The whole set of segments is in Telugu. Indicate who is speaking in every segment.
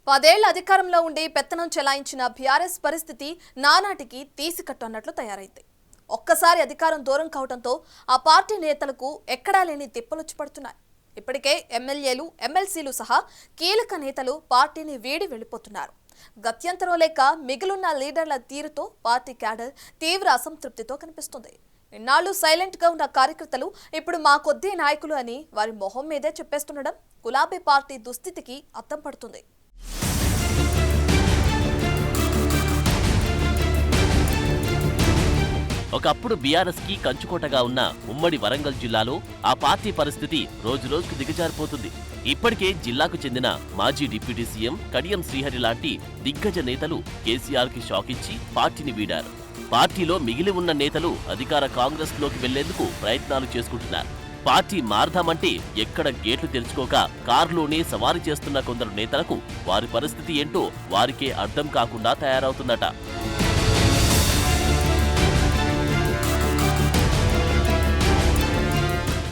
Speaker 1: 10 ఏళ్ల అధికారంలో ఉండి పెత్తనం చెలాయించిన బీఆర్ఎస్ పరిస్థితి నానాటికి తీసికట్టన్నట్లు తయారైంది. ఒక్కసారి అధికారం దూరం కావడంతో ఆ పార్టీ నేతలకు ఎక్కడా లేని తిప్పలొచ్చి పడుతున్నాయి. ఇప్పటికే ఎమ్మెల్యేలు, ఎమ్మెల్సీలు సహా కీలక నేతలు పార్టీని వీడి వెళ్లిపోతున్నారు. గత్యంతరం లేక మిగిలిన లీడర్ల తీరుతో పార్టీ క్యాడర్ తీవ్ర అసంతృప్తితో కనిపిస్తుంది. ఇన్నాళ్లు సైలెంట్ గా ఉన్న కార్యకర్తలు ఇప్పుడు మా కొద్ది నాయకులు అని వారి మొహం మీదే చెప్పేస్తుండడం గులాబీ పార్టీ దుస్థితికి అద్దం పడుతుంది.
Speaker 2: ఒకప్పుడు బీఆర్ఎస్ కి కంచుకోటగా ఉన్న ఉమ్మడి వరంగల్ జిల్లాలో ఆ పార్టీ పరిస్థితి రోజురోజుకు దిగజారిపోతుంది. ఇప్పటికే జిల్లాకు చెందిన మాజీ డిప్యూటీ సీఎం కడియం శ్రీహరి లాంటి దిగ్గజ నేతలు కేసీఆర్ కి షాక్ ఇచ్చి పార్టీని వీడారు. పార్టీలో మిగిలి ఉన్న నేతలు అధికార కాంగ్రెస్ లోకి వెళ్లేందుకు ప్రయత్నాలు చేసుకుంటున్నారు. పార్టీ మారదామంటే ఎక్కడ గేట్లు తెరుచుకోక కారులోనే సవారీ చేస్తున్న కొందరు నేతలకు వారి పరిస్థితి ఏంటో వారికే అర్థం కాకుండా తయారవుతుందట.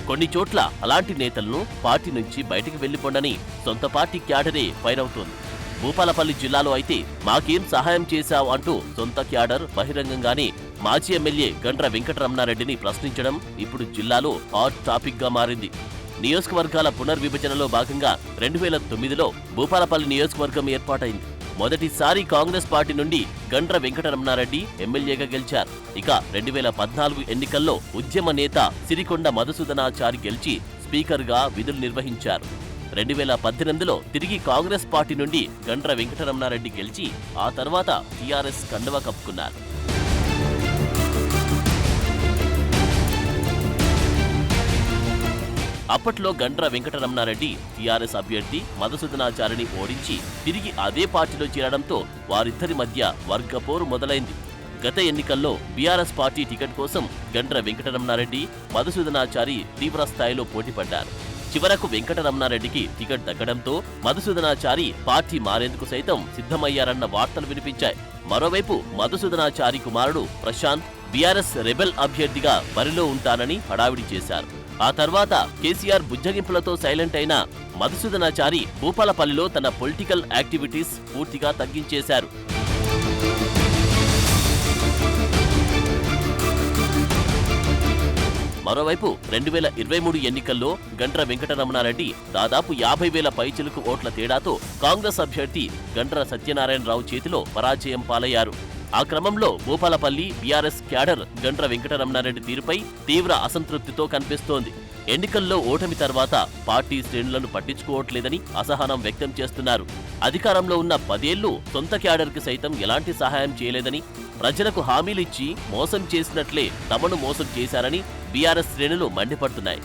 Speaker 2: కొన్ని చోట్ల అలాంటి నేతలను పార్టీ నుంచి బయటికి వెళ్లిపోండని సొంత పార్టీ క్యాడరే ఫైరవుతోంది. భూపాలపల్లి జిల్లాలో అయితే మాకేం సహాయం చేశావు అంటూ సొంత క్యాడర్ బహిరంగంగానే మాజీ ఎమ్మెల్యే గండ్ర వెంకటరమణారెడ్డిని ప్రశ్నించడం ఇప్పుడు జిల్లాలో హాట్ టాపిక్ గా మారింది. నియోజకవర్గాల పునర్విభజనలో భాగంగా 2009లో భూపాలపల్లి నియోజకవర్గం ఏర్పాటైంది. మొదటిసారి కాంగ్రెస్ పార్టీ నుండి గండ్ర వెంకటరమణారెడ్డి ఎమ్మెల్యేగా గెలిచారు. ఇక 2014 ఎన్నికల్లో ఉద్యమ నేత సిరికొండ మధుసూదనాచారి గెలిచి స్పీకర్గా విధులు నిర్వహించారు. 2018లో తిరిగి కాంగ్రెస్ పార్టీ నుండి గండ్ర వెంకటరమణారెడ్డి గెలిచి ఆ తర్వాత టీఆర్ఎస్ కండువా కప్పుకున్నారు. అప్పట్లో గండ్ర వెంకటరమణారెడ్డి టీఆర్ఎస్ అభ్యర్థి మధుసూదనాచారిని ఓడించి తిరిగి అదే పార్టీలో చేరడంతో వారిద్దరి మధ్య వర్గపోరు మొదలైంది. గత ఎన్నికల్లో బీఆర్ఎస్ పార్టీ టికెట్ కోసం గండ్ర వెంకటరమణారెడ్డి, మధుసూదనాచారి తీవ్రస్థాయిలో పోటీపడ్డారు. చివరకు వెంకటరమణారెడ్డికి టికెట్ దక్కడంతో మధుసూదనాచారి పార్టీ మారేందుకు సైతం సిద్ధమయ్యారన్న వార్తలు వినిపించాయి. మరోవైపు మధుసూదనాచారి కుమారుడు ప్రశాంత్ బీఆర్ఎస్ రెబెల్ అభ్యర్థిగా బరిలో ఉంటానని హడావిడి చేశారు. ఆ తర్వాత కేసీఆర్ బుజ్జగింపులతో సైలెంట్ అయిన మధుసూదనాచారి భూపాలపల్లిలో తన పొలిటికల్ యాక్టివిటీస్ పూర్తిగా తగ్గించేశారు. మరోవైపు 2023 ఎన్నికల్లో గండ్ర వెంకటరమణారెడ్డి దాదాపు 50,000 పైచిలుకు ఓట్ల తేడాతో కాంగ్రెస్ అభ్యర్థి గండ్ర సత్యనారాయణరావు చేతిలో పరాజయం పాలయ్యారు. ఆ క్రమంలో భూపాలపల్లి బీఆర్ఎస్ క్యాడర్ గండ్ర వెంకటరమణారెడ్డి తీరుపై తీవ్ర అసంతృప్తితో కనిపిస్తోంది. ఎన్నికల్లో ఓటమి తర్వాత పార్టీ శ్రేణులను పట్టించుకోవట్లేదని అసహనం వ్యక్తం చేస్తున్నారు. అధికారంలో ఉన్న 10 ఏళ్లు సొంత క్యాడర్కి సైతం ఎలాంటి సహాయం చేయలేదని, ప్రజలకు హామీలిచ్చి మోసం చేసినట్లే తమను మోసం చేశారని బీఆర్ఎస్ శ్రేణులు మండిపడుతున్నాయి.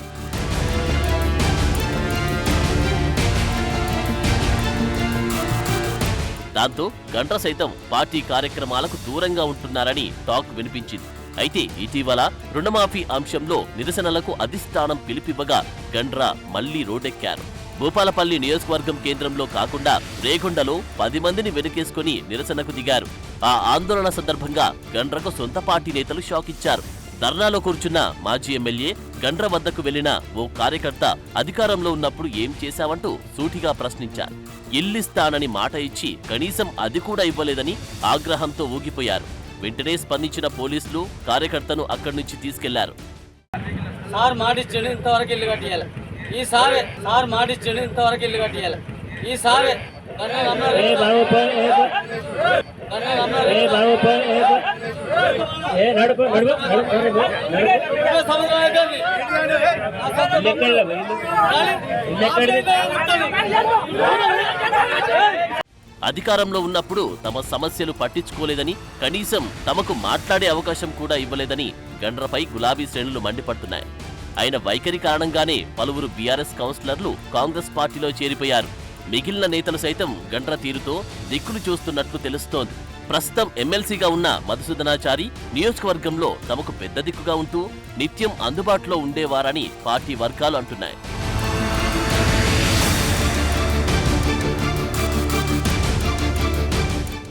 Speaker 2: దాంతో గండ్ర సైతం పార్టీ కార్యక్రమాలకు దూరంగా ఉంటున్నారని టాక్ వినిపించింది. అయితే ఇటీవల రుణమాఫీ అంశంలో నిరసనలకు అధిష్టానం పిలుపివ్వగా గండ్ర మళ్లీ రోడ్డెక్కారు. భూపాలపల్లి నియోజకవర్గం కేంద్రంలో కాకుండా రేగొండలో 10 మందిని వెనుకేసుకుని నిరసనకు దిగారు. ఆ ఆందోళన సందర్భంగా గండ్రకు సొంత పార్టీ నేతలు షాక్ ఇచ్చారు. ధర్నాలో కూర్చున్న మాజీ ఎమ్మెల్యే గండ్ర వద్దకు వెళ్లిన ఓ కార్యకర్త అధికారంలో ఉన్నప్పుడు ఏం చేశావంటూ సూటిగా ప్రశ్నించారు. ఇల్లిస్తానని మాట ఇచ్చి కనీసం అది కూడా ఇవ్వలేదని ఆగ్రహంతో ఊగిపోయారు. వెంటనే స్పందించిన పోలీసులు కార్యకర్తను అక్కడి నుంచి తీసుకెళ్లారు.
Speaker 3: సార్ మాటిచ్చాడు ఇంతవరకు ఇల్లు కట్టియాలి, ఈసారి సార్ మాటిచ్చాడు ఇంతవరకు ఇల్లు కట్టియాలి, ఈసారి
Speaker 2: అధికారంలో ఉన్నప్పుడు తమ సమస్యలు పట్టించుకోలేదని, కనీసం తమకు మాట్లాడే అవకాశం కూడా ఇవ్వలేదని గండ్రపై గులాబీ శ్రేణులు మండిపడుతున్నాయి. ఆయన వైఖరి కారణంగానే పలువురు బీఆర్ఎస్ కౌన్సిలర్లు కాంగ్రెస్ పార్టీలో చేరిపోయారు. మిగిలిన నేతలు సైతం గండ్ర తీరుతో దిక్కులు చూస్తున్నట్లు తెలుస్తోంది. ప్రస్తుతం ఎమ్మెల్సీగా ఉన్న మధుసూదనాచారి నియోజకవర్గంలో తమకు పెద్ద దిక్కుగా ఉంటూ నిత్యం అందుబాటులో ఉండేవారని పార్టీ వర్గాలు అంటున్నాయి.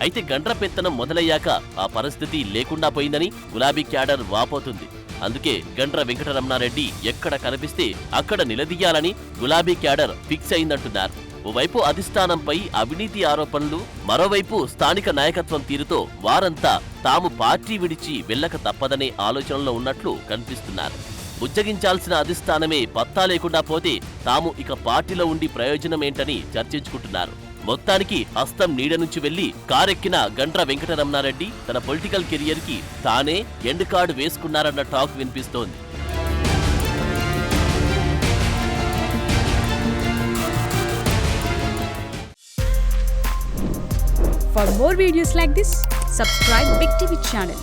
Speaker 2: అయితే గండ్ర పెత్తనం మొదలయ్యాక ఆ పరిస్థితి లేకుండా పోయిందని గులాబీ క్యాడర్ వాపోతుంది. అందుకే గండ్ర వెంకటరమణారెడ్డి ఎక్కడ కనిపిస్తే అక్కడ నిలదీయాలని గులాబీ క్యాడర్ ఫిక్స్ అయిందంటున్నారు. ఓవైపు అధిష్టానంపై అవినీతి ఆరోపణలు, మరోవైపు స్థానిక నాయకత్వం తీరుతో వారంతా తాము పార్టీ విడిచి వెళ్ళక తప్పదనే ఆలోచనలో ఉన్నట్లు కనిపిస్తున్నారు. బుజ్జగించాల్సిన అధిష్టానమే పత్తా లేకుండా పోతే తాము ఇక పార్టీలో ఉండి ప్రయోజనమేంటని చర్చించుకుంటున్నారు. మొత్తానికి హస్తం నీడ నుంచి వెళ్లి కారెక్కిన గండ్ర వెంకటరమణారెడ్డి తన పొలిటికల్ కెరియర్ కి తానే ఎండ్ కార్డు వేసుకున్నారన్న టాక్ వినిపిస్తోంది.
Speaker 4: For more videos like this, subscribe Big TV channel.